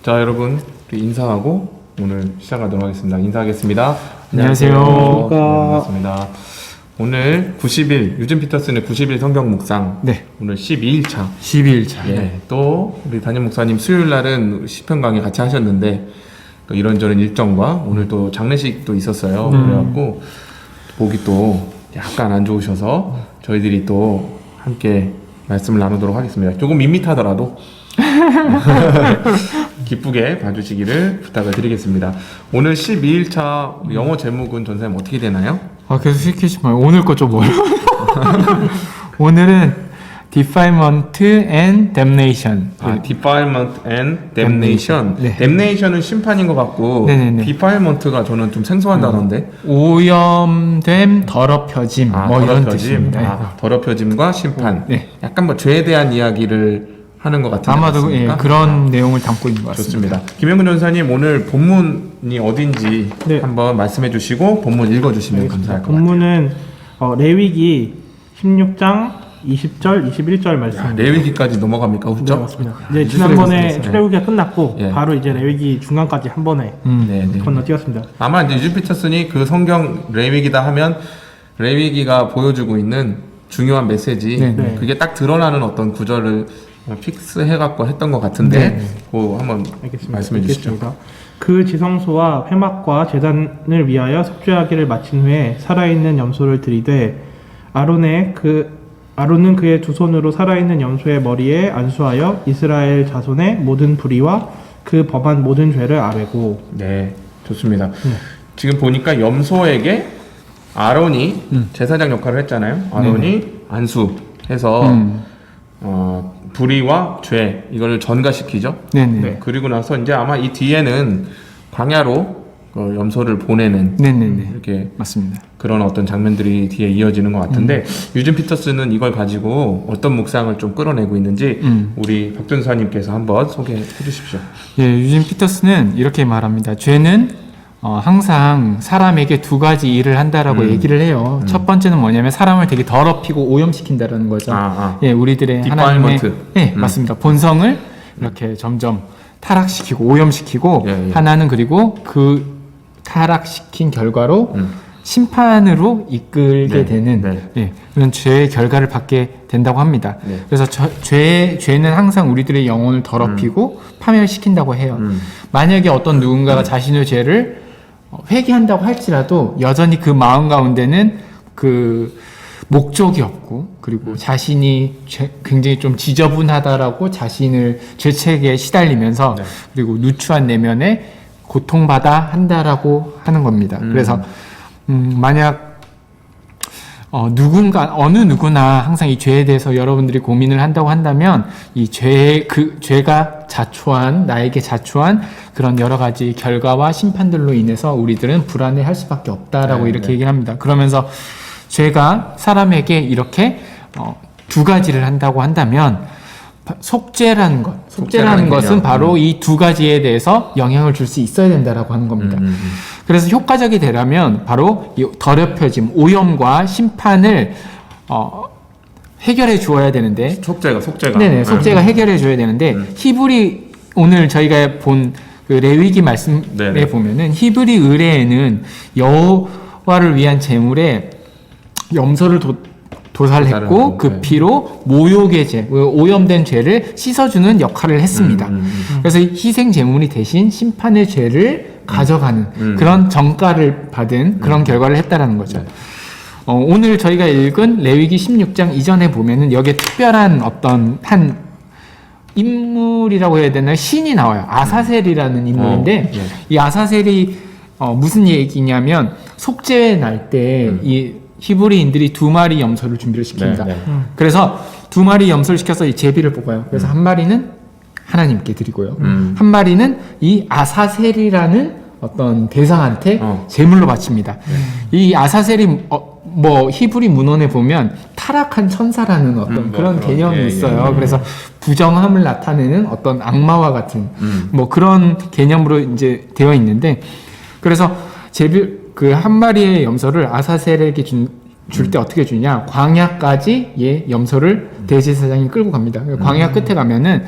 자, 여러분 인사하고 오늘 시작하도록 하겠습니다. 인사하겠습니다. 안녕하세요. 네, 반갑습니다. 오늘 90일 유진 피터슨의 90일 성경 묵상. 네. 오늘 12일차. 12일차. 예. 또 우리 담임 목사님 수요일 날은 시편 강의 같이 하셨는데 또 이런저런 일정과 오늘 또 장례식도 있었어요. 그래갖고 목이 또 약간 안 좋으셔서 저희들이 또 함께 말씀을 나누도록 하겠습니다. 조금 밋밋하더라도 기쁘게 봐주시기를 부탁을 드리겠습니다. 오늘 12일차 영어 제목은 전사님 어떻게 되나요? 계속 시키지 마요. 오늘 거 좀 어려워요. 오늘은 Defilement and Damnation. Defilement and Damnation. 네. Damnation은 심판인 것 같고, 네네네. Defilement가 저는 좀 생소한 단어인데. 오염됨, 더럽혀짐, 뭐 이런 뜻입니다. 더럽혀짐과 심판. 네. 약간 뭐 죄에 대한 이야기를 하는 것 같은데. 아마도 예, 그런 내용을 담고 있는 것 같습니다. 좋습니다. 김영근 전사님 오늘 본문이 어딘지 네. 한번 말씀해 주시고 본문 읽어주시면 감사할 것 같아요. 본문은 레위기 16장 20절, 21절 말씀입니다. 레위기까지 넘어갑니까? 네, 훌쩍? 맞습니다. 이제 지난번에 출애굽기가 끝났고 예. 바로 이제 레위기 중간까지 한 번에 네. 건너뛰었습니다. 아마 이제 유진 피터슨이 그 성경 레위기다 하면 레위기가 보여주고 있는 중요한 메시지, 네. 그게 딱 드러나는 어떤 구절을 픽스해갖고 했던 것 같은데, 네. 그거 한번 알겠습니다. 말씀해 주시죠. 읽겠습니다. 그 지성소와 회막과 제단을 위하여 속죄하기를 마친 후에 살아있는 염소를 들이되 아론은 그의 두 손으로 살아있는 염소의 머리에 안수하여 이스라엘 자손의 모든 불의와 그 범한 모든 죄를 아뢰고. 네, 좋습니다. 지금 보니까 염소에게 아론이 제사장 역할을 했잖아요. 아론이 안수해서 불의와 죄 이거를 전가시키죠. 네네. 네. 그리고 나서 이제 아마 이 뒤에는 광야로 염소를 보내는 네네네. 이렇게 맞습니다. 그런 어떤 장면들이 뒤에 이어지는 것 같은데 유진 피터스는 이걸 가지고 어떤 묵상을 좀 끌어내고 있는지 우리 박준사님께서 한번 소개해 주십시오. 예, 유진 피터스는 이렇게 말합니다. 죄는 항상 사람에게 두 가지 일을 한다라고 얘기를 해요. 첫 번째는 뭐냐면 사람을 되게 더럽히고 오염시킨다라는 거죠. 예, 우리들의 하나님의 맞습니다. 본성을 이렇게 점점 타락시키고 오염시키고 예. 하나는 그리고 그 타락시킨 결과로 심판으로 이끌게 되는 그런 죄의 결과를 받게 된다고 합니다. 네. 그래서 죄는 항상 우리들의 영혼을 더럽히고 파멸시킨다고 해요. 만약에 어떤 누군가가 자신의 죄를 회개한다고 할지라도 여전히 그 마음 가운데는 그 목적이 없고 그리고 자신이 굉장히 좀 지저분하다라고 자신을 죄책에 시달리면서 그리고 누추한 내면에 고통받아 한다라고 하는 겁니다. 그래서 만약 어느 누구나 항상 이 죄에 대해서 여러분들이 고민을 한다고 한다면 이 죄가 나에게 자초한 그런 여러 가지 결과와 심판들로 인해서 우리들은 불안해할 수밖에 없다라고 이렇게 얘기를 합니다. 그러면서 죄가 사람에게 이렇게 두 가지를 한다고 한다면 속죄라는 것은 바로 이 두 가지에 대해서 영향을 줄 수 있어야 된다라고 하는 겁니다. 그래서 효과적이 되려면 바로 이 더럽혀짐, 오염과 심판을 해결해 주어야 되는데 속죄가 네네, 속죄가 해결해 줘야 되는데 히브리 오늘 저희가 본 그 레위기 말씀에 보면은 히브리 의례에는 여호와를 위한 제물에 염소를 도살했고 그 피로 모욕의 죄, 오염된 죄를 씻어주는 역할을 했습니다. 그래서 희생 제물이 대신 심판의 죄를 가져가는 그런 정가를 받은 그런 결과를 했다라는 거죠. 오늘 저희가 읽은 레위기 16장 이전에 보면은 여기에 특별한 어떤 한 인물이라고 해야 되나요? 신이 나와요. 아사셀이라는 인물인데 이 아사셀이 무슨 얘기냐면 속죄 날 때 이 히브리인들이 2마리 염소를 준비를 시킵니다. 그래서 2마리 염소를 시켜서 이 제비를 뽑아요. 그래서 한 마리는 하나님께 드리고요. 한 마리는 이 아사셀이라는 어떤 대상한테 제물로 바칩니다. 이 아사셀이 히브리 문헌에 보면 타락한 천사라는 어떤 그런 개념이 있어요. 그래서 부정함을 나타내는 어떤 악마와 같은 그런 개념으로 이제 되어 있는데, 그래서 그 한 마리의 염소를 아사셀에게 줄 때 어떻게 주냐? 광야까지 염소를 대제사장이 끌고 갑니다. 광야 끝에 가면은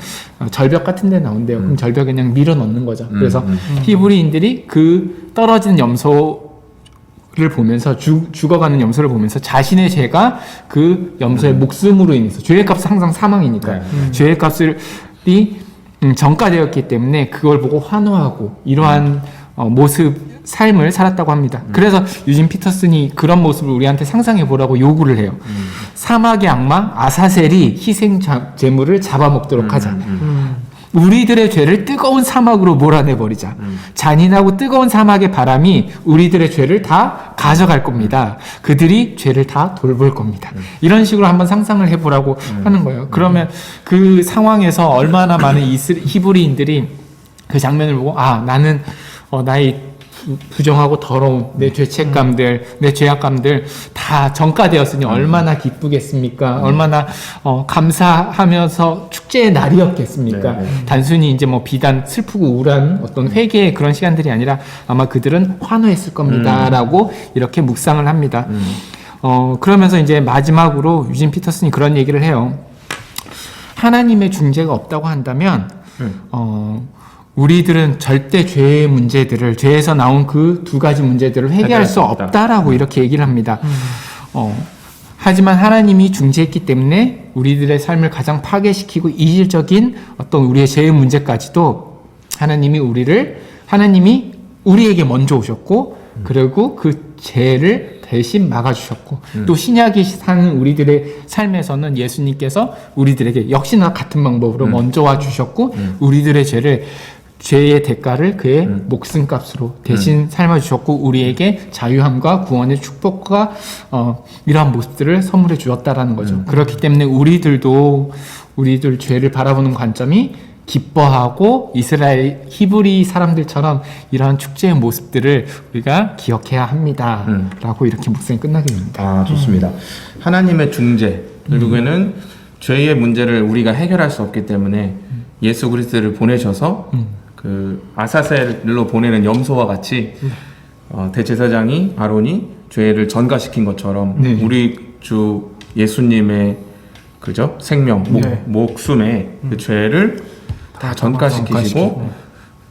절벽 같은 데 나온대요. 그럼 절벽에 그냥 밀어 넣는 거죠. 그래서 히브리인들이 그 떨어진 염소를 보면서 죽어가는 염소를 보면서 자신의 죄가 그 염소의 목숨으로 인해서 죄의 값은 항상 사망이니까요. 죄의 값이 전가되었기 때문에 그걸 보고 환호하고 이러한 모습 삶을 살았다고 합니다. 그래서 유진 피터슨이 그런 모습을 우리한테 상상해 보라고 요구를 해요. 사막의 악마 아사셀이 희생 제물을 잡아먹도록 하자. 우리들의 죄를 뜨거운 사막으로 몰아내버리자. 잔인하고 뜨거운 사막의 바람이 우리들의 죄를 다 가져갈 겁니다. 그들이 죄를 다 돌볼 겁니다. 이런 식으로 한번 상상을 해보라고 하는 거예요. 그러면 그 상황에서 얼마나 많은 히브리인들이 그 장면을 보고 나는 나의 부정하고 더러운 내 죄책감들, 내 죄악감들 다 전가되었으니 얼마나 기쁘겠습니까? 얼마나 감사하면서 축제의 날이었겠습니까? 단순히 이제 뭐 비단 슬프고 우울한 어떤 회개의 그런 시간들이 아니라 아마 그들은 환호했을 겁니다라고 이렇게 묵상을 합니다. 그러면서 이제 마지막으로 유진 피터슨이 그런 얘기를 해요. 하나님의 중재가 없다고 한다면 우리들은 절대 죄의 문제들을, 죄에서 나온 그 두 가지 문제들을 해결할 수 없다라고 이렇게 얘기를 합니다. 하지만 하나님이 중재했기 때문에 우리들의 삶을 가장 파괴시키고 이질적인 어떤 우리의 죄의 문제까지도 하나님이 우리에게 먼저 오셨고, 그리고 그 죄를 대신 막아주셨고, 또 신약이 사는 우리들의 삶에서는 예수님께서 우리들에게 역시나 같은 방법으로 먼저 와주셨고, 우리들의 죄의 대가를 그의 목숨값으로 대신 삶아주셨고, 우리에게 자유함과 구원의 축복과 이러한 모습들을 선물해 주었다라는 거죠. 그렇기 때문에 우리들 죄를 바라보는 관점이 기뻐하고 이스라엘 히브리 사람들처럼 이러한 축제의 모습들을 우리가 기억해야 합니다. 라고 이렇게 묵상이 끝나게 됩니다. 좋습니다. 하나님의 중재, 결국에는 죄의 문제를 우리가 해결할 수 없기 때문에 예수 그리스도를 보내셔서 그 아사셀로 보내는 염소와 같이 대제사장이 아론이 죄를 전가시킨 것처럼 우리 주 예수님의 생명, 목숨의 그 죄를 다 전가시키시고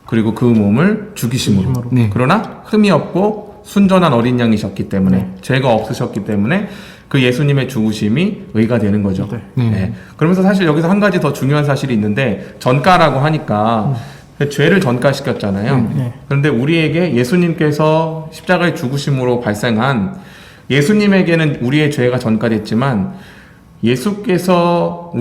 그리고 그 몸을 죽이심으로. 그러나 흠이 없고 순전한 어린 양이셨기 때문에 죄가 없으셨기 때문에 그 예수님의 죽으심이 의가 되는 거죠. 그러면서 사실 여기서 한 가지 더 중요한 사실이 있는데, 전가라고 하니까 죄를 전가시켰잖아요. 그런데 우리에게 예수님께서 십자가의 죽으심으로 발생한, 예수님에게는 우리의 죄가 전가됐지만 예수께서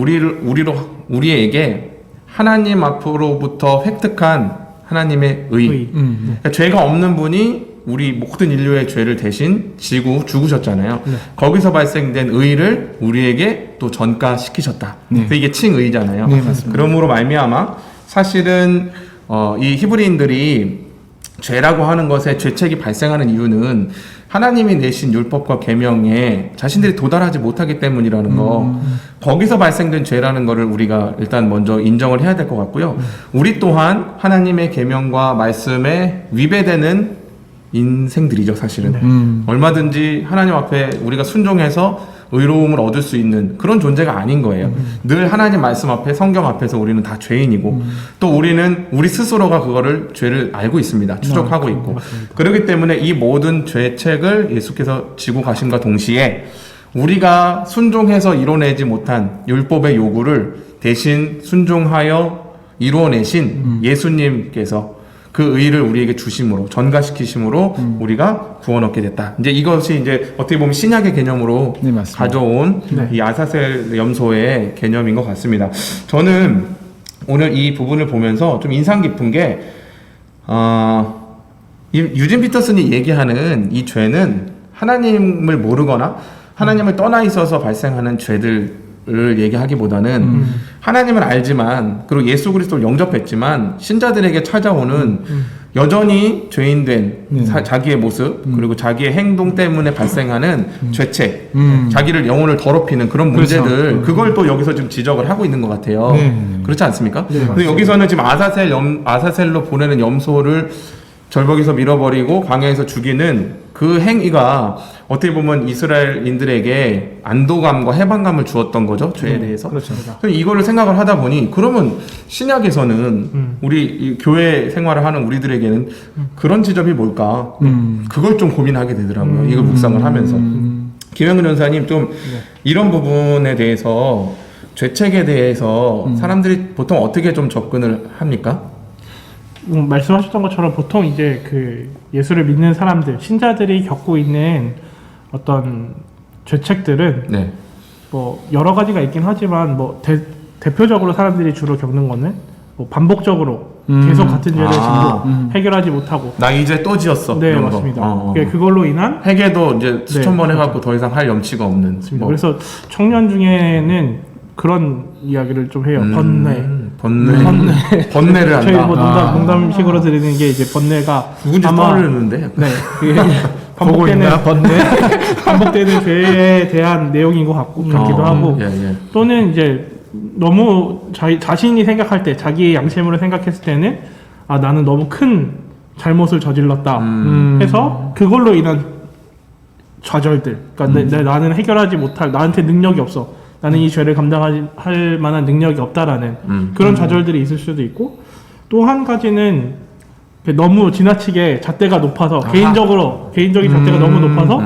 우리에게 하나님 앞으로부터 획득한 하나님의 의. 그러니까 죄가 없는 분이 우리 모든 인류의 죄를 대신 지고 죽으셨잖아요. 거기서 발생된 의를 우리에게 또 전가시키셨다. 그래서 이게 칭의잖아요. 그러므로 말미암아 사실은 이 히브리인들이 죄라고 하는 것에 죄책이 발생하는 이유는 하나님이 내신 율법과 계명에 자신들이 도달하지 못하기 때문이라는 거, 거기서 발생된 죄라는 거를 우리가 일단 먼저 인정을 해야 될 것 같고요. 우리 또한 하나님의 계명과 말씀에 위배되는 인생들이죠, 사실은. 얼마든지 하나님 앞에 우리가 순종해서 의로움을 얻을 수 있는 그런 존재가 아닌 거예요. 늘 하나님 말씀 앞에, 성경 앞에서 우리는 다 죄인이고, 또 우리는 우리 스스로가 그거를 죄를 알고 있습니다. 추적하고 있고. 그렇기 때문에 이 모든 죄책을 예수께서 지고 가심과 동시에 우리가 순종해서 이뤄내지 못한 율법의 요구를 대신 순종하여 이루어내신 예수님께서 그 의를 우리에게 주심으로, 전가시키심으로 우리가 구원 얻게 됐다. 이제 이것이 이제 어떻게 보면 신약의 개념으로 가져온 이 아사셀 염소의 개념인 것 같습니다. 저는 오늘 이 부분을 보면서 좀 인상 깊은 게, 유진 피터슨이 얘기하는 이 죄는 하나님을 모르거나 하나님을 떠나 있어서 발생하는 죄들을 얘기하기보다는 하나님을 알지만, 그리고 예수 그리스도를 영접했지만 신자들에게 찾아오는 여전히 죄인된 자기의 모습, 그리고 자기의 행동 때문에 발생하는 죄책, 자기를 영혼을 더럽히는 그런 문제들, 그걸 또 여기서 좀 지적을 하고 있는 것 같아요. 그렇지 않습니까? 근데 여기서는 지금 아사셀로 보내는 염소를 절벽에서 밀어버리고 광야에서 죽이는 그 행위가 어떻게 보면 이스라엘인들에게 안도감과 해방감을 주었던 거죠, 죄에 대해서. 그렇죠. 이거를 생각을 하다 보니 그러면 신약에서는 우리 이 교회 생활을 하는 우리들에게는 그런 지점이 뭘까? 그걸 좀 고민하게 되더라고요. 이걸 묵상을 하면서. 김영근 전사님 좀 이런 부분에 대해서 죄책에 대해서 사람들이 보통 어떻게 좀 접근을 합니까? 말씀하셨던 것처럼 보통 이제 그 예수를 믿는 사람들, 신자들이 겪고 있는 어떤 죄책들은 네. 뭐 여러 가지가 있긴 하지만 뭐 대표적으로 사람들이 주로 겪는 거는 뭐 반복적으로 계속 같은 죄를 짓고 해결하지 못하고 나 이제 또 지었어. 네 이런 거. 맞습니다. 그걸로 인한 회개도 이제 수천 번 그렇죠. 해갖고 더 이상 할 염치가 없는. 맞습니다. 뭐. 그래서 청년 중에는 그런 이야기를 좀 해요. 번뇌를 한다. 저희 뭐 농담식으로 드리는 게 이제 번뇌가 누군지 떠오르는데. 네, 그게 반복되는 죄에 대한 내용인 것 같기도 하고 예. 또는 이제 너무 자신이 생각할 때 자기의 양심으로 생각했을 때는 아 나는 너무 큰 잘못을 저질렀다 해서 그걸로 인한 좌절들 그러니까 나는 해결하지 못할 나한테 능력이 없어 나는 이 죄를 감당할 만한 능력이 없다라는 그런 좌절들이 있을 수도 있고 또 한 가지는 너무 지나치게 잣대가 높아서 개인적인 잣대가 너무 높아서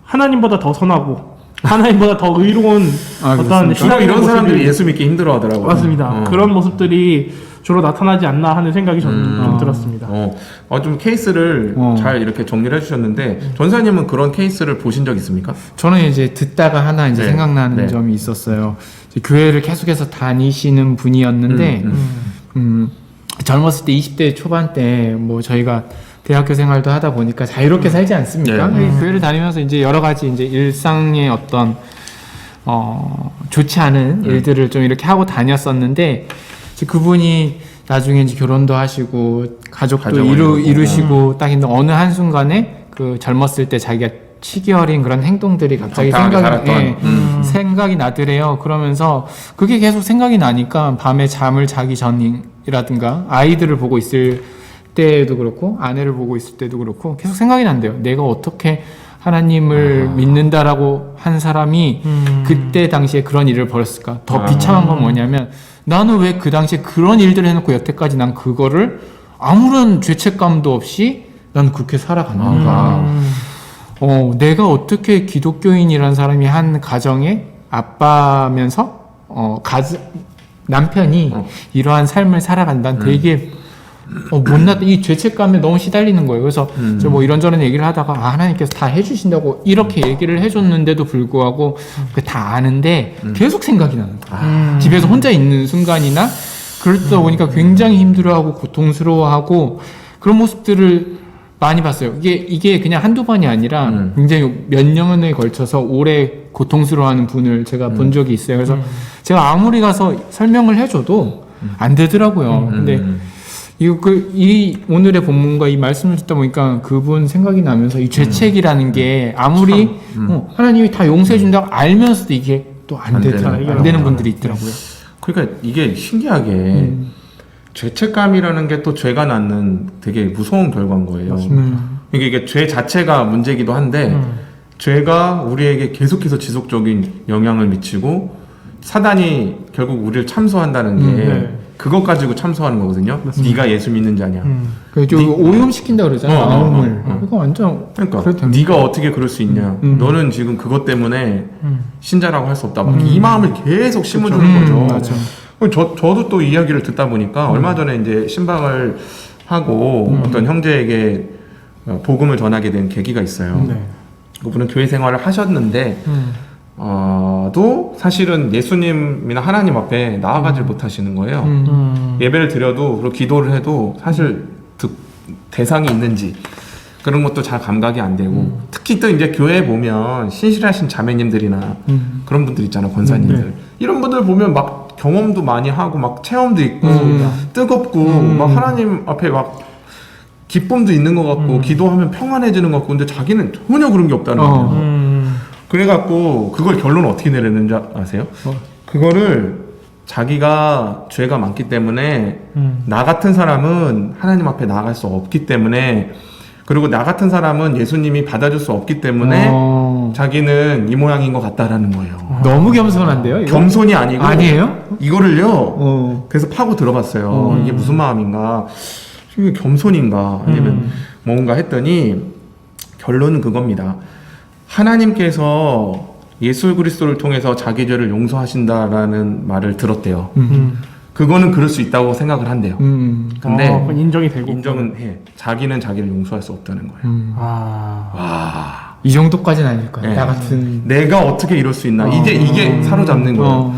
하나님보다 더 선하고 하나님보다 더 의로운 어떤 주로 이런 사람들이 예수 믿기 힘들어하더라고요. 맞습니다. 그런 모습들이 주로 나타나지 않나 하는 생각이 좀 들었습니다. 좀 케이스를 잘 이렇게 정리를 해주셨는데 전사님은 그런 케이스를 보신 적 있습니까? 저는 이제 듣다가 하나 이제 네. 생각나는 네. 점이 있었어요. 이제 교회를 계속해서 다니시는 분이었는데 젊었을 때 20대 초반 때 뭐 저희가 대학교 생활도 하다 보니까 자유롭게 살지 않습니까? 네. 교회를 다니면서 이제 여러 가지 이제 일상의 어떤 좋지 않은 일들을 좀 이렇게 하고 다녔었는데 이제 그분이 나중에 이제 결혼도 하시고 가족도 가정을 이루시고 딱 있는 어느 한 순간에 그 젊었을 때 자기가 치기 어린 그런 행동들이 갑자기 생각이 나더래요. 그러면서 그게 계속 생각이 나니까 밤에 잠을 자기 전이라든가 아이들을 보고 있을 때도 그렇고 아내를 보고 있을 때도 그렇고 계속 생각이 난대요. 내가 어떻게 하나님을 믿는다라고 한 사람이 그때 당시에 그런 일을 벌였을까? 더 비참한 건 뭐냐면 나는 왜 그 당시에 그런 일들을 해놓고 여태까지 난 그거를 아무런 죄책감도 없이 난 그렇게 살아갔는가? 내가 어떻게 기독교인이라는 사람이 한 가정의 아빠면서 남편이 이러한 삶을 살아간다는 되게 못났다 이 죄책감에 너무 시달리는 거예요. 그래서 저 뭐 이런저런 얘기를 하다가 하나님께서 다 해주신다고 이렇게 얘기를 해줬는데도 불구하고 다 아는데 계속 생각이 나는 거예요. 집에서 혼자 있는 순간이나 그러다 보니까 굉장히 힘들어하고 고통스러워하고 그런 모습들을 많이 봤어요. 이게 그냥 한두 번이 아니라 굉장히 몇 년에 걸쳐서 오래 고통스러워하는 분을 제가 본 적이 있어요. 그래서 제가 아무리 가서 설명을 해줘도 안 되더라고요. 근데 이 오늘의 본문과 이 말씀을 듣다 보니까 그분 생각이 나면서 이 죄책이라는 게 아무리 하나님이 다 용서해 준다고 알면서도 이게 또 안 되는 분들이 있더라고요. 그러니까 이게 신기하게 죄책감이라는 게 또 죄가 낳는 되게 무서운 결과인 거예요. 이게 죄 자체가 문제이기도 한데 죄가 우리에게 계속해서 지속적인 영향을 미치고 사단이 결국 우리를 참소한다는 게 그것 가지고 참소하는 거거든요. 네가 예수 믿는 자냐. 오염시킨다 그러잖아요. 마음을. 이거 완전 그러니까 네가 어떻게 그럴 수 있냐. 너는 지금 그것 때문에 신자라고 할 수 없다. 막 이 마음을 계속 심어주는 거죠. 맞아. 저도 또 이야기를 듣다 보니까 얼마 전에 이제 신방을 하고 어떤 형제에게 복음을 전하게 된 계기가 있어요. 그분은 교회 생활을 하셨는데 또 사실은 예수님이나 하나님 앞에 나아가질 못하시는 거예요. 예배를 드려도 그리고 기도를 해도 사실 대상이 있는지 그런 것도 잘 감각이 안 되고 특히 또 이제 교회에 보면 신실하신 자매님들이나 그런 분들 있잖아요. 권사님들 이런 분들 보면 막 경험도 많이 하고 막 체험도 있고 뜨겁고 막 하나님 앞에 막 기쁨도 있는 것 같고 기도하면 평안해지는 것 같고 근데 자기는 전혀 그런 게 없다는 거예요. 그래갖고 그걸 결론 어떻게 내렸는지 아세요? 그거를 자기가 죄가 많기 때문에 나 같은 사람은 하나님 앞에 나아갈 수 없기 때문에, 그리고 나 같은 사람은 예수님이 받아줄 수 없기 때문에 자기는 이 모양인 것 같다라는 거예요. 너무 겸손한데요? 이거? 겸손이 아니고 아니에요? 이거를요. 그래서 파고 들어봤어요. 이게 무슨 마음인가? 이게 겸손인가? 아니면 뭔가 했더니 결론은 그겁니다. 하나님께서 예수 그리스도를 통해서 자기 죄를 용서하신다라는 말을 들었대요. 그거는 그럴 수 있다고 생각을 한대요. 근데 그건 인정이 되고 인정은 해. 자기는 자기를 용서할 수 없다는 거예요. 와. 이 정도까지는 아닐 거예요. 네. 나 같은. 내가 어떻게 이럴 수 있나? 이게 사로잡는 거예요.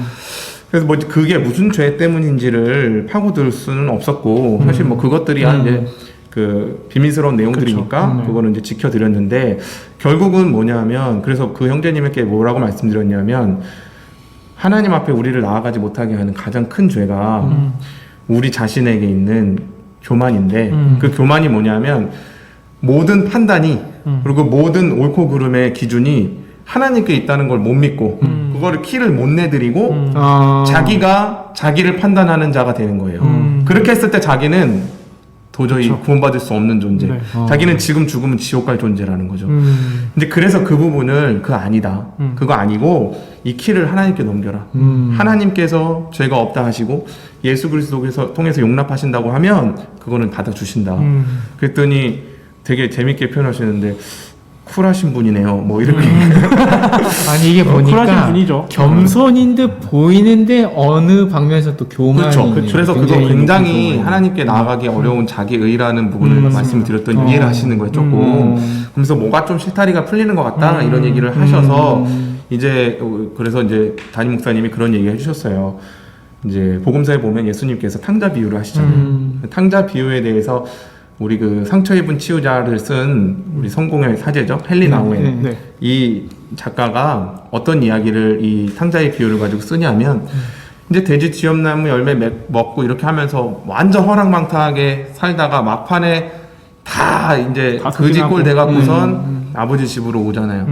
그래서 뭐 그게 무슨 죄 때문인지를 파고들 수는 없었고, 사실 뭐 그것들이 이제 그 비밀스러운 내용들이니까 그거는 이제 지켜드렸는데, 결국은 뭐냐면, 그래서 그 형제님에게 뭐라고 말씀드렸냐면, 하나님 앞에 우리를 나아가지 못하게 하는 가장 큰 죄가 우리 자신에게 있는 교만인데, 그 교만이 뭐냐면 모든 판단이 그리고 모든 옳고 그름의 기준이 하나님께 있다는 걸 못 믿고 그거를 키를 못 내드리고 자기가 자기를 판단하는 자가 되는 거예요. 그렇게 했을 때 자기는 도저히 그렇죠. 구원받을 수 없는 존재. 네. 자기는 지금 죽으면 지옥 갈 존재라는 거죠. 근데 그래서 그 부분을 그거 아니다. 그거 아니고 이 키를 하나님께 넘겨라. 하나님께서 죄가 없다 하시고 예수 그리스도께서 통해서 용납하신다고 하면 그거는 받아주신다. 그랬더니 되게 재밌게 표현하시는데 쿨하신 분이네요. 뭐 이렇게. 아니 이게 쿨하신 보니까 분이죠. 겸손인 듯 보이는데 어느 방면에서 또 교만이 그렇죠. 그래서 그거 굉장히 있는 하나님께 나아가기 어려운 자기의라는 부분을 말씀을 드렸더니 이해를 하시는 거예요. 조금. 그러면서 뭐가 좀 실타리가 풀리는 것 같다 이런 얘기를 하셔서 이제 그래서 이제 담임 목사님이 그런 얘기 해주셨어요. 이제 복음서에 보면 예수님께서 탕자 비유를 하시잖아요. 탕자 비유에 대해서 우리 그 상처 입은 치유자를 쓴 우리 성공의 사제죠, 헨리 나우엔. 네. 이 작가가 어떤 이야기를 이 탕자의 비유를 가지고 쓰냐면, 이제 돼지 지엽나무 열매 먹고 이렇게 하면서 완전 허랑방탕하게 살다가 막판에 다 이제 다 그지꼴 돼갖고선 아버지 집으로 오잖아요.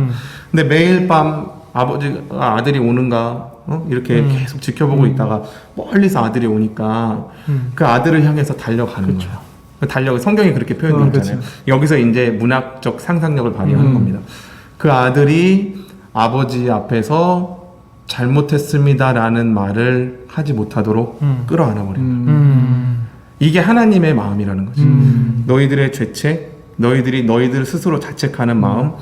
근데 매일 밤 아버지가 아들이 오는가 이렇게 계속 지켜보고 있다가 멀리서 아들이 오니까 그 아들을 향해서 달려가는 거예요. 그 달력을 성경이 그렇게 표현되었잖아요. 여기서 이제 문학적 상상력을 발휘하는 겁니다. 그 아들이 아버지 앞에서 잘못했습니다라는 말을 하지 못하도록 끌어안아 버려요. 이게 하나님의 마음이라는 거지. 너희들의 죄책, 너희들 스스로 자책하는 마음,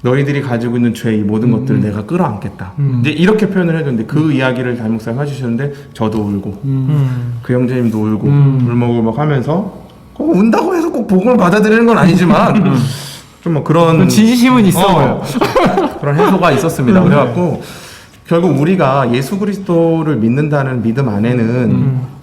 너희들이 가지고 있는 죄의 모든 것들을 내가 끌어안겠다. 이제 이렇게 표현을 해줬는데 그 이야기를 담임 목사님 해주셨는데 저도 울고 그 형제님도 울고 울먹울먹 하면서 꼭 운다고 해서 꼭 복음을 받아들이는 건 아니지만 좀 뭐 그런 진심은 있어요. 그런 해소가 있었습니다. 그래갖고 결국 우리가 예수 그리스도를 믿는다는 믿음 안에는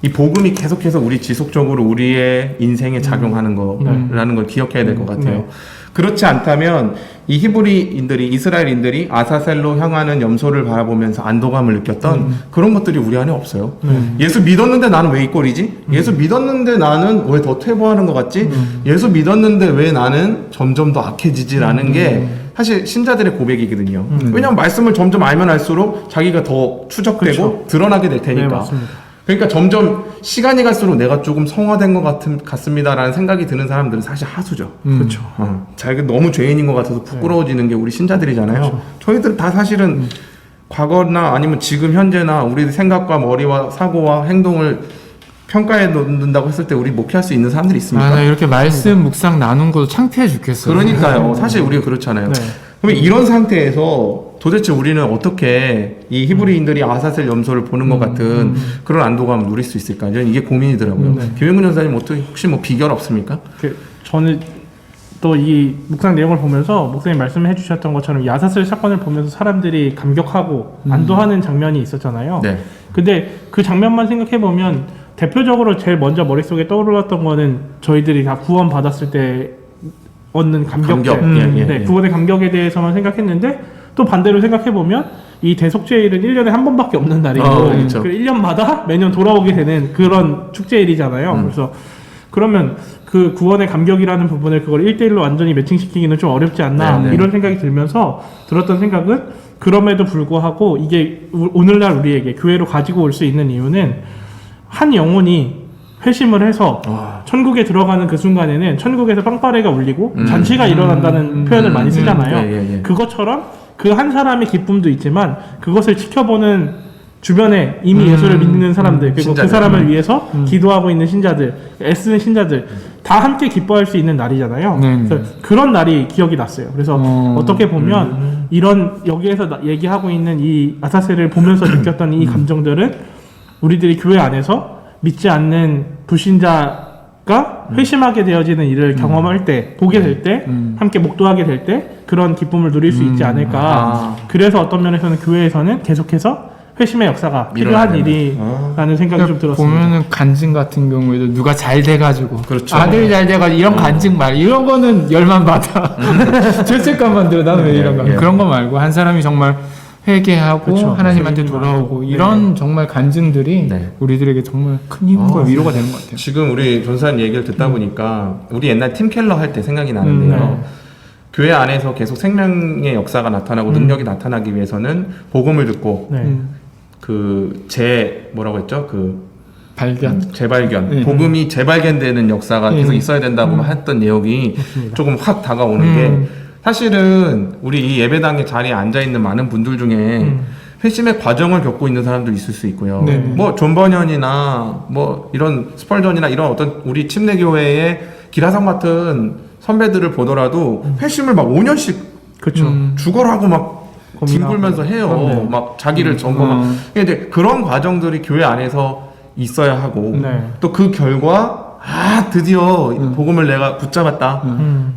이 복음이 계속해서 우리 지속적으로 우리의 인생에 작용하는 거라는 걸 기억해야 될 것 같아요. 그렇지 않다면 이 히브리인들이, 이스라엘인들이 아사셀로 향하는 염소를 바라보면서 안도감을 느꼈던 그런 것들이 우리 안에 없어요. 예수 믿었는데 나는 왜 이 꼴이지? 예수 믿었는데 나는 왜 더 퇴보하는 것 같지? 예수 믿었는데 왜 나는 점점 더 악해지지라는 게 사실 신자들의 고백이거든요. 왜냐하면 말씀을 점점 알면 알수록 자기가 더 추적되고 그렇죠. 드러나게 될 테니까. 네, 맞습니다. 그러니까 점점 시간이 갈수록 내가 조금 성화된 것 같습니다라는 생각이 드는 사람들은 사실 하수죠. 그렇죠. 자기가 너무 죄인인 것 같아서 부끄러워지는 게 우리 신자들이잖아요. 그렇죠. 저희들 다 사실은 과거나 아니면 지금 현재나 우리 생각과 머리와 사고와 행동을 평가해 놓는다고 했을 때 우리 목회할 수 있는 사람들이 있습니까? 나 이렇게 말씀 묵상 나눈 것도 창피해 죽겠어요. 그러니까요. 사실 우리가 그렇잖아요. 네. 그럼 이런 상태에서 도대체 우리는 어떻게 이 히브리인들이 아사셀 염소를 보는 것 같은 그런 안도감을 누릴 수 있을까? 저는 이게 고민이더라고요. 김영근 전사님 혹시 뭐 비결 없습니까? 저는 또 이 묵상 내용을 보면서 목사님 말씀해 주셨던 것처럼 야사슬 사건을 보면서 사람들이 감격하고 안도하는 장면이 있었잖아요. 네. 근데 그 장면만 생각해 보면 대표적으로 제일 먼저 머릿속에 떠올랐던 거는 저희들이 다 구원 받았을 때 얻는 감격. 네, 구원의 감격에 대해서만 생각했는데 또 반대로 생각해 보면 이 대속죄일은 1년에 한 번밖에 없는 날이고 그렇죠. 그 1년마다 매년 돌아오게 되는 그런 축제일이잖아요. 그래서 그러면 그 구원의 감격이라는 부분을 그걸 1대1로 완전히 매칭시키기는 좀 어렵지 않나 네네. 이런 생각이 들면서 들었던 생각은 그럼에도 불구하고 이게 오늘날 우리에게 교회로 가지고 올 수 있는 이유는 한 영혼이 회심을 해서 천국에 들어가는 그 순간에는 천국에서 빵빠레가 울리고 잔치가 일어난다는 표현을 많이 쓰잖아요. 그것처럼 그 한 사람의 기쁨도 있지만 그것을 지켜보는 주변에 이미 예수를 믿는 사람들 그리고 신자들. 그 사람을 위해서 기도하고 있는 신자들, 애쓰는 신자들 다 함께 기뻐할 수 있는 날이잖아요. 그래서 그런 날이 기억이 났어요. 그래서 어떻게 보면 이런 여기에서 얘기하고 있는 이 아사셀을 보면서 느꼈던 이 감정들은 우리들이 교회 안에서 믿지 않는 불신자가 회심하게 되어지는 일을 경험할 때, 보게 될 때, 함께 목도하게 될 때 그런 기쁨을 누릴 수 있지 않을까. 그래서 어떤 면에서는 교회에서는 계속해서 회심의 역사가 필요한 일이라는 생각이 좀 들었습니다. 보면은 간증 같은 경우에도 누가 잘 돼가지고 그렇죠. 아들이 잘 돼가지고 이런 간증 말 이런 거는 열만 받아. 죄책감만 들어. 나는 왜 이런 거 그런 거 말고 한 사람이 정말 회개하고 그렇죠. 하나님한테 돌아오고 이런 정말 간증들이 우리들에게 정말 큰 힘과 위로가 되는 것 같아요. 지금 우리 전사님 얘기를 듣다 보니까 우리 옛날 팀 켈러 할 때 생각이 나는데요. 교회 안에서 계속 생명의 역사가 나타나고 능력이 나타나기 위해서는 복음을 듣고 뭐라고 했죠? 재발견. 복음이 재발견되는 역사가 계속 있어야 된다고 했던 내용이 조금 확 다가오는 게 사실은 우리 이 예배당의 자리에 앉아있는 많은 분들 중에 회심의 과정을 겪고 있는 사람도 있을 수 있고요. 뭐 존 버년이나 뭐 이런 스펄전이나 이런 어떤 우리 침례교회의 기라성 같은 선배들을 보더라도 회심을 막 5년씩 죽어라고 막 뒹굴면서 해요. 막 자기를 점검하고. 근데 그런 과정들이 교회 안에서 있어야 하고 또 그 결과 드디어 복음을 내가 붙잡았다.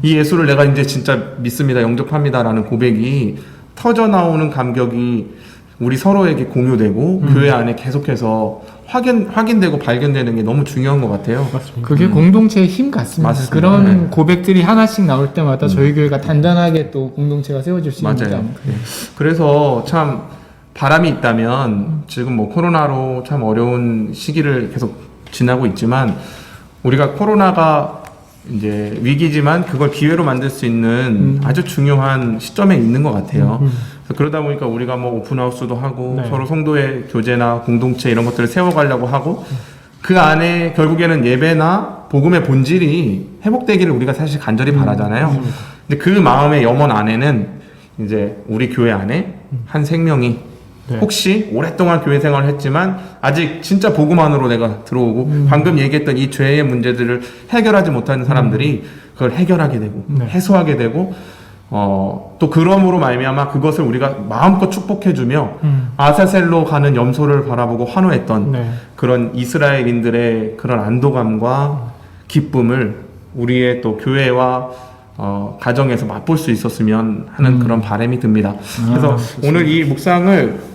이 예수를 내가 이제 진짜 믿습니다. 영접합니다라는 고백이 터져 나오는 감격이 우리 서로에게 공유되고 교회 안에 계속해서 확인되고 발견되는 게 너무 중요한 것 같아요. 맞습니다. 그게 공동체의 힘 같습니다. 맞습니다. 그런 고백들이 하나씩 나올 때마다 저희 교회가 단단하게 또 공동체가 세워질 수 있는 맞아요. 그래서 참 바람이 있다면 지금 뭐 코로나로 참 어려운 시기를 계속 지나고 있지만 우리가 코로나가 이제 위기지만 그걸 기회로 만들 수 있는 아주 중요한 시점에 있는 것 같아요. 그래서 그러다 보니까 우리가 뭐 오픈하우스도 하고 서로 성도의 교제나 공동체 이런 것들을 세워가려고 하고 그 안에 결국에는 예배나 복음의 본질이 회복되기를 우리가 사실 간절히 바라잖아요. 근데 그 마음의 염원 안에는 이제 우리 교회 안에 한 생명이 혹시 오랫동안 교회 생활을 했지만 아직 진짜 복음 안으로 내가 들어오고 방금 얘기했던 이 죄의 문제들을 해결하지 못하는 사람들이 그걸 해결하게 되고 해소하게 되고 또 그럼으로 말미암아 그것을 우리가 마음껏 축복해주며 아사셀로 가는 염소를 바라보고 환호했던 그런 이스라엘인들의 그런 안도감과 기쁨을 우리의 또 교회와 가정에서 맛볼 수 있었으면 하는 그런 바람이 듭니다. 그래서 오늘 이 묵상을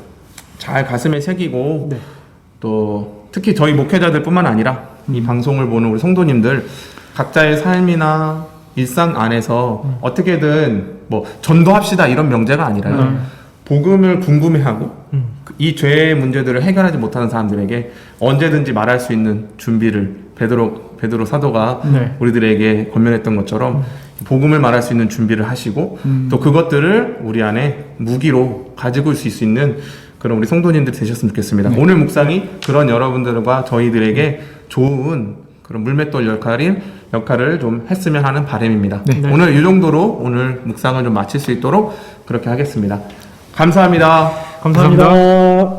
잘 가슴에 새기고 또 특히 저희 목회자들 뿐만 아니라 이 방송을 보는 우리 성도님들 각자의 삶이나 일상 안에서 어떻게든 뭐 전도합시다 이런 명제가 아니라요. 복음을 궁금해하고 이 죄의 문제들을 해결하지 못하는 사람들에게 언제든지 말할 수 있는 준비를 베드로 사도가 우리들에게 권면했던 것처럼 복음을 말할 수 있는 준비를 하시고 또 그것들을 우리 안에 무기로 가지고 있을 수 있는 그런 우리 성도님들이 되셨으면 좋겠습니다. 오늘 묵상이 그런 여러분들과 저희들에게 좋은 그런 물맷돌 역할을 좀 했으면 하는 바람입니다. 오늘 이 정도로 오늘 묵상을 좀 마칠 수 있도록 그렇게 하겠습니다. 감사합니다. 감사합니다.